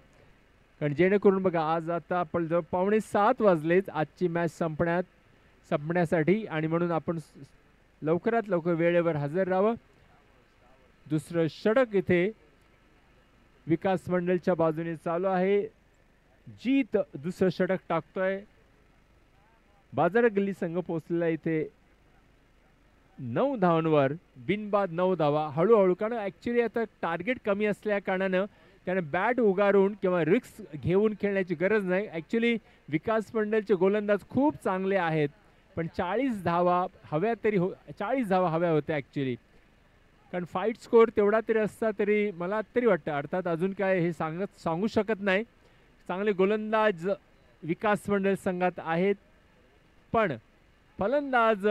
कारण जेणेकरून बघा आज आता आपण जवळ 6:45 वाजलेच आजची मॅच संपण्यासाठी आणि म्हणून आपण लवकरात लवकर वेळेवर हजर राहावं. दुसरं षटक इथे विकास मंडळच्या बाजूने चालू आहे. जीत दुसरं षटक टाकतोय. बाजार गल्ली संघ पोहोचलेला इथे 9 धावांवर, बिनबाद 9 धावा. हळूहळू, कारण ॲक्च्युली आता टार्गेट कमी असल्या कारणानं त्याने बॅट उगारून किंवा रिस्क घेऊन खेळण्याची गरज नाही. ॲक्च्युली विकास मंडळचे गोलंदाज खूप चांगले आहेत, पण 40 धावा हव्या 40 धावा हव्या होत्या ॲक्च्युली. कारण फाईट स्कोअर तेवढा तरी असता तरी मला तरी वाटतं. अर्थात अजून काय हे सांगू शकत नाही. चांगले गोलंदाज विकास मंडळ संघात आहेत, पण फलंदाज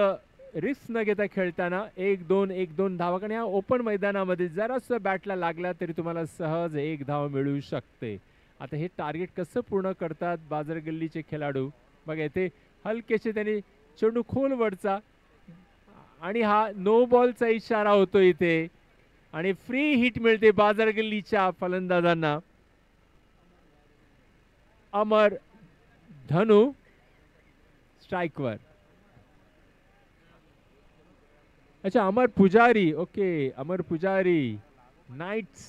रिस्क न घेता खेळताना 1-2 धावा. कारण या ओपन मैदानामध्ये जरासं बॅटला लागला तरी तुम्हाला सहज 1 धाव मिळू शकते. आता हे टार्गेट कसं पूर्ण करतात बाजार गल्लीचे खेळाडू बघा. इथे हलकेसे त्यांनी चेंडू खोलवरचा आणि हा नो बॉलचा इशारा होतो इथे आणि फ्री हिट मिळते बाजार गल्लीच्या फलंदाजांना. अमर धनु स्ट्राईकवर. अच्छा, अमर पुजारी. ओके, अमर पुजारी नाईट्स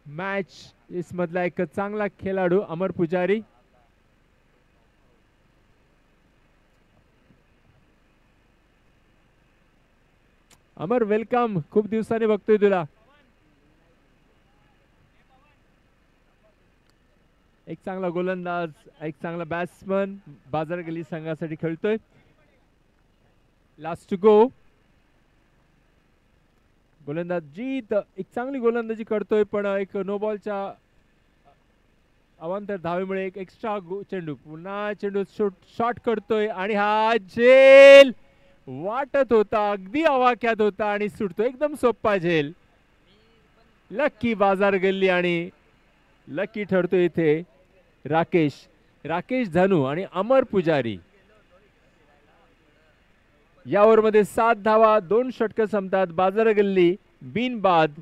मॅच इस मधला एक चांगला खेळाडू अमर पुजारी. अमर वेलकम, खूप दिवसांनी बघतोय तुला. एक चांगला गोलंदाज, एक चांगला बॅट्समन बाजार गल्ली संघासाठी खेळतोय. Last to go. गोलंदाज जीत एक चांगली गोलंदाजी करतोय, पण एक नो बॉलच्या अवांतर धावेमुळे एक एक्स्ट्रा चेंडू, पुन्हा चेंडू शॉट करतोय आणि हा झेल वाटत होता, अगदी आवाक्यात होता आणि सुटतो. एकदम सोप्पा झेल. लकी बाजार गल्ली आणि लकी ठरतो इथे राकेश धनू आणि अमर पुजारी. या ओव्हरमध्ये 7 धावा, 2 षटकं संपतात. बाजार गल्ली बिनबाद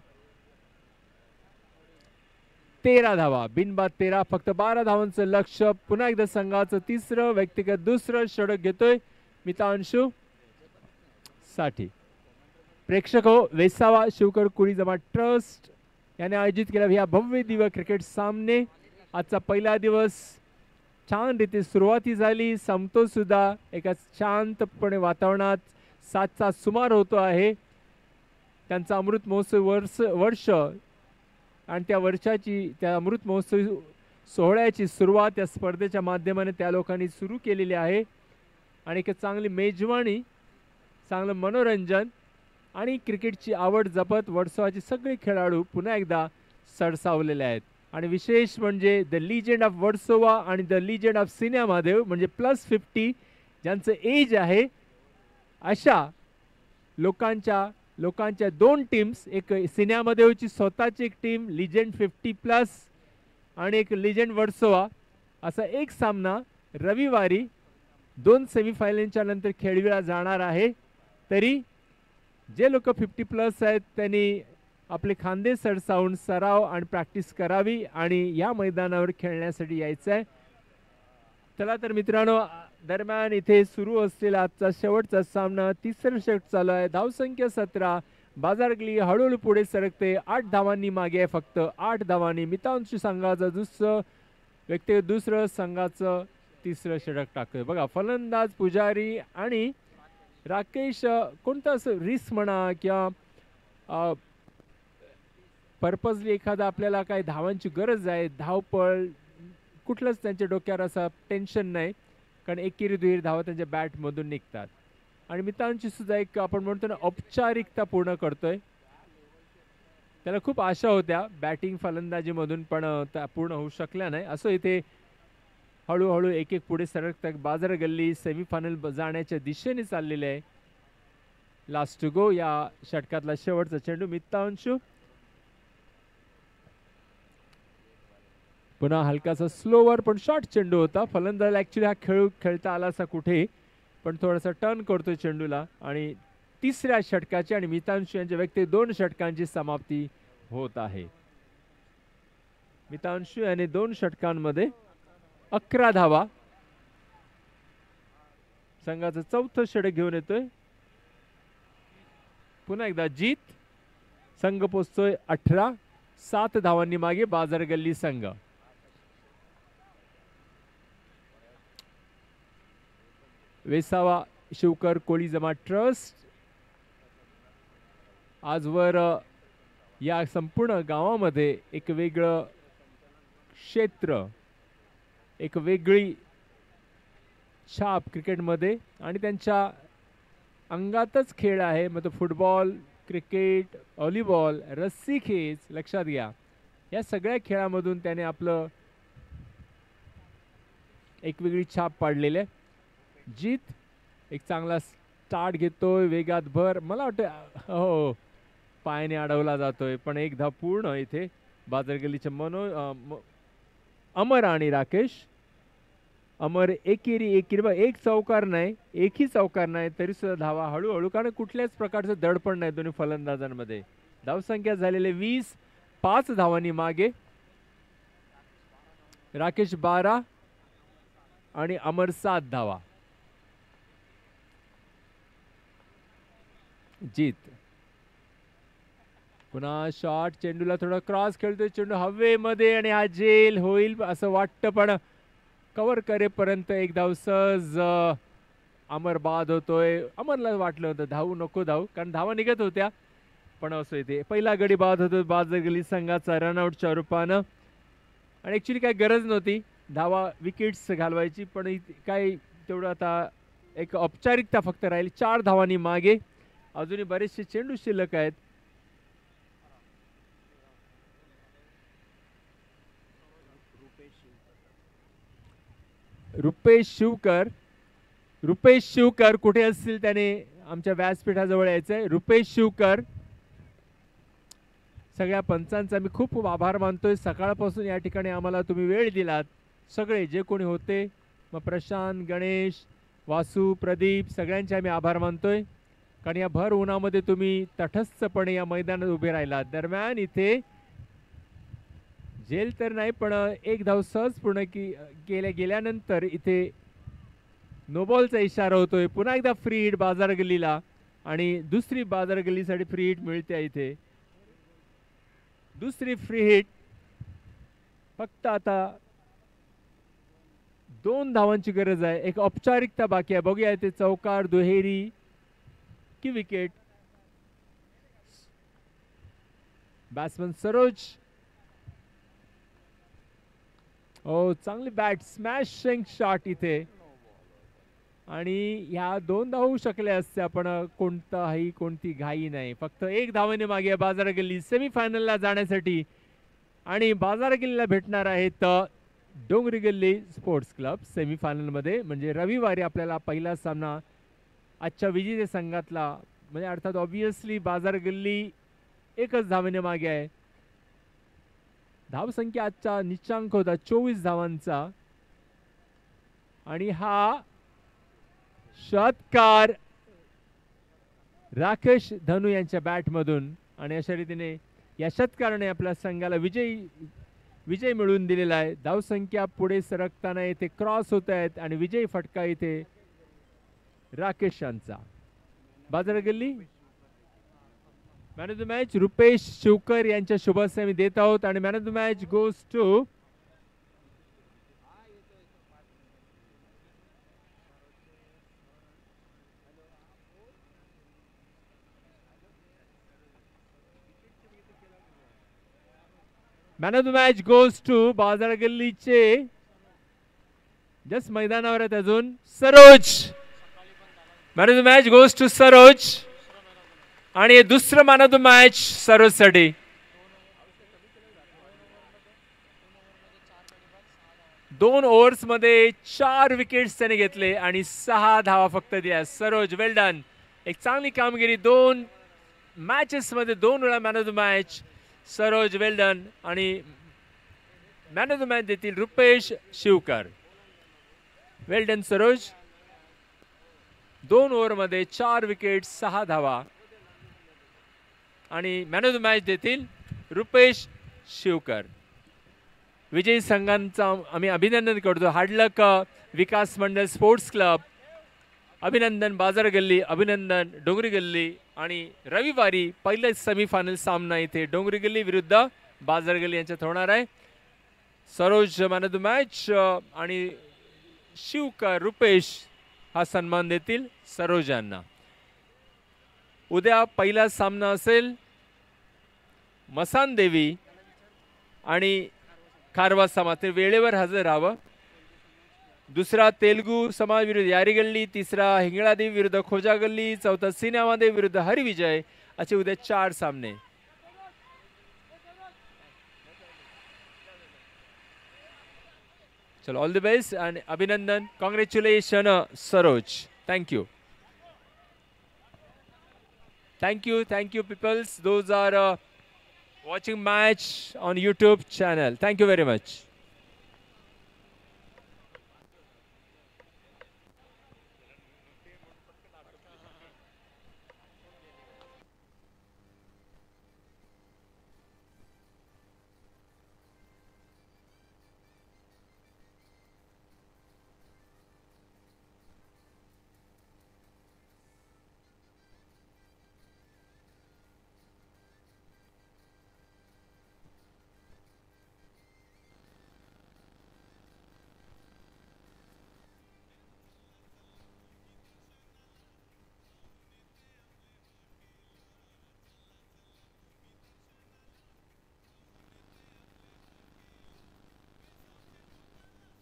13 धावा, बिनबाद 13, फक्त 12 धावांचं लक्ष. पुन्हा एकदा संघाचं तिसरं व्यक्तिगत दुसरं षटक घेतोय मितांशू साठी. प्रेक्षक हो, वेसावा शिवकर कोळी जमात ट्रस्ट याने आयोजित केला या भव्य दिव्य क्रिकेट सामने. आजचा पहिला दिवस छान रीती सुरुवाती झाली, संपतो सुद्धा एका शांतपणे वातावरणात. 7चा सुमार होतो आहे. त्यांचा अमृत महोत्सव वर्ष आणि त्या अमृत महोत्सव सोहळ्याची सुरुवात या स्पर्धेच्या माध्यमाने त्या लोकांनी सुरू केलेली आहे. आणि एक चांगली मेजवानी, चांगलं मनोरंजन आणि क्रिकेटची आवड जपत वर्सोवाचे सगळे खेळाडू पुन्हा एकदा सरसावलेले आहेत. आणि विशेष म्हणजे द लिजेंड ऑफ वर्सोवा आणि द लिजेंड ऑफ सिन्या महादेव म्हणजे +50 ज्यांचं एज आहे, अशा लोकांच्या 2 टीम्स, एक सिन्या महादेवची स्वतःची एक टीम लिजेंड 50+ आणि एक लिजेंड वर्सोवा, असा एक सामना रविवारी 2 सेमीफायनलच्या नंतर खेळविला जाणार आहे. तरी जे लोक 50+ आहेत त्यांनी आपले खांदे सरसावून सराव आणि प्रॅक्टिस करावी आणि या मैदानावर खेळण्यासाठी यायचं आहे. चला तर मित्रांनो, दरम्यान इथे सुरू असलेला आजचा शेवटचा सामना, तिसरं षटक चालू आहे. धावसंख्या 17. बाजार गल्ली हळूहळू पुढे सरकते. 8 धावांनी मागे आहे, फक्त 8 धावांनी. मितांशू संघाचं दुसरं व्यक्तिगत दुसरं, संघाचं तिसरं षटक टाकतोय. बघा, फलंदाज पुजारी आणि राकेश कोणतं असं रिस्क म्हणा किंवा पर्पजली एखादा आपल्याला काही धावांची गरज आहे, धावपळ कुठलंच त्यांच्या डोक्यावर असं टेन्शन नाही, कारण एकेरी दुहेरी धावा त्यांच्या बॅटमधून निघतात. आणि मित्रांची सुद्धा एक आपण म्हणतो ना औपचारिकता पूर्ण करतोय. त्याला खूप आशा होत्या बॅटिंग फलंदाजीमधून, पण त्या पूर्ण होऊ शकल्या नाही. असं इथे हळूहळू एक पुढे सरकतात. बाजार गल्ली सेमीफायनल जाण्याच्या दिशेने चाललेले आहे. लास्ट टू गो या षटकातला शेवटचा चेंडू मितांशू. पुन्हा हलकासा स्लोवर पण शॉर्ट चेंडू होता. फलंदाज ऍक्च्युली हा खेळ खेळता आला असा कुठे, पण थोडासा टर्न करतोय चेंडूला. आणि तिसऱ्या षटकाची आणि मितांशू यांच्या व्यक्ती 2 षटकांची समाप्ती होत आहे. मितांशू याने 2 षटकांमध्ये 11 धावा, संघाचं 4थं षटक घेऊन येतोय. पुन्हा एकदा जीत. संघ पोचतोय 18. 7 धावांनी मागे बाजार गल्ली संघ. वेसावा शिवकर कोळी जमात ट्रस्ट आजवर या संपूर्ण गावामध्ये एक वेगळं क्षेत्र, एक वेगळी छाप क्रिकेटमध्ये आणि त्यांच्या अंगातच खेळ आहे. मग तो फुटबॉल, क्रिकेट, व्हॉलीबॉल, रस्सी खेच, लक्षात घ्या, या सगळ्या खेळामधून त्याने आपलं एक वेगळी छाप पाडलेली आहे. जीत एक चांगला स्टार्ट घेतोय, वेगात भर. मला वाटतं हो पायाने अडवला जातोय, पण एक धाव पूर्ण इथे बाजार गल्लीचे अमर आणि राकेश. अमर एकेरी एक चौकार नाही, एकही चौकार नाही, तरी सुद्धा धावा हळूहळू, कारण कुठल्याच प्रकारचं दडपण नाही दोन्ही फलंदाजांमध्ये. धावसंख्या झालेले 20. 5 धावांनी मागे. राकेश 12 आणि अमर 7 धावा. जीत. पुन्हा शॉट, चेंडूला थोडा क्रॉस खेळतोय, चेंडू हवेमध्ये आणि हा जेल होईल असं वाटतं, पण कव्हर करेपर्यंत एक धाव सहज अमर बाद होतोय. अमरला वाटलं होतं धावू नको धावू, कारण धावा निघत होत्या, पण असं इथे पहिला गडी बाद होतो बाजारगल्ली संघाचा रनआउटच्या रूपानं. आणि ॲक्च्युली काय गरज नव्हती धावा विकेट्स घालवायची, पण काय तेवढं आता एक औपचारिकता फक्त राहिली. 4 धावांनी मागे, अजूनही बरेचसे चेंडू शिल्लक आहेत. रुपेश शिवकर कुठे असतील त्याने आमच्या व्यासपीठाजवळ यायचंय. रुपेश शिवकर, सगळ्या पंचांचा मी खूप आभार मानतोय. सकाळपासून या ठिकाणी आम्हाला तुम्ही वेळ दिलात, सगळे जे कोणी होते, मग प्रशांत, गणेश, वासू, प्रदीप, सगळ्यांचे आम्ही आभार मानतोय, कारण या भर उन्हामध्ये तुम्ही तटस्थपणे या मैदानात उभे राहिलात. दरम्यान इथे जेल तर नाही, पण एक धाव सहज पूर्ण गेल्यानंतर इथे नो बॉलचा इशारा होतोय. पुन्हा एकदा फ्री हिट बाजार गल्लीला, आणि दुसरी बाजार गल्लीसाठी फ्री हिट मिळते. इथे दुसरी फ्री हिट. फक्त आता 2 धावांची गरज आहे, एक औपचारिकता बाकी आहे. बघूया इथे चौकार, दुहेरी की विकेट. बॅट्समन सरोज, ओ चांगली बॅट, स्मॅशिंग शॉट इथे, आणि ह्या 2 धावा होऊ शकल्या असत्या, पण कोणती घाई नाही. फक्त 1 धावेने मागे बाजार गल्ली सेमीफायनलला जाण्यासाठी, आणि बाजार गल्लीला भेटणार आहेत डोंगरी गल्ली स्पोर्ट्स क्लब सेमीफायनलमध्ये. म्हणजे रविवारी आपल्याला पहिला सामना आजच्या विजेते संघातला, म्हणजे अर्थात ऑब्विसली बाजार गल्ली 1च धावेने मागे आहे. धावसंख्या आजचा निश्चांक होता 24 धावांचा, आणि हा षटकार राकेश धनू यांच्या बॅटमधून, आणि अशा रीतीने या षटकाराने आपल्या संघाला विजय मिळवून दिलेला आहे. धावसंख्या पुढे सरकताना येथे क्रॉस होत आहेत, आणि विजयी फटका इथे राकेश यांचा. Bazar Galli man of the match Rupesh Shivkar यांच्या शुभेच्छा मी देत आहोत, आणि man of the match goes to Bazar गल्लीचे जस्ट मैदानावर आहेत अजून Saroj. Man of the match goes to Saroj, आणि दुसरं man of the match Saroj साठी. 2 ओव्हर्स मध्ये 4 विकेट्स त्याने घेतले आणि 6 धावा फक्त दिल्या. सरोज वेल डन, एक चांगली कामगिरी. 2 मॅचेस मध्ये 2 वेळा man of the match. Saroj well done, आणि मॅन ऑफ द मॅच देतील रुपेश शिवकर. वेल डन सरोज. 2 ओव्हर मध्ये 4 विकेट 6 धावा, आणि मॅन ऑफ द मॅच देतील रुपेश शिवकर. विजयी संघांचा आम्ही अभिनंदन करतो. हार्डलक विकास मंडळ स्पोर्ट्स क्लब, अभिनंदन बाजार गल्ली, अभिनंदन डोंगरी गल्ली. आणि रविवारी पहिला सेमीफायनल सामना इथे डोंगरी गल्ली विरुद्ध बाजार गल्ली यांच्यात होणार आहे. Saroj man of the match, आणि शिवकर रुपेश हा सन्मान देतील सरोज यांना. उद्या पहिला सामना असेल मसान देवी आणि खारवा समाज, ते वेळेवर हजर राहावं. दुसरा तेलुगू समाज विरुद्ध यारीगल्ली, तिसरा हिंगळादेवी विरुद्ध खोजागल्ली, चौथा सिनेमादेवी विरुद्ध हरिविजय, असे उद्या 4 सामने. चलो ऑल द बेस्ट आणि अभिनंदन. Congratulation Saroj. Thank you. Thank you peoples. Those are watching match on YouTube channel. Thank you very much.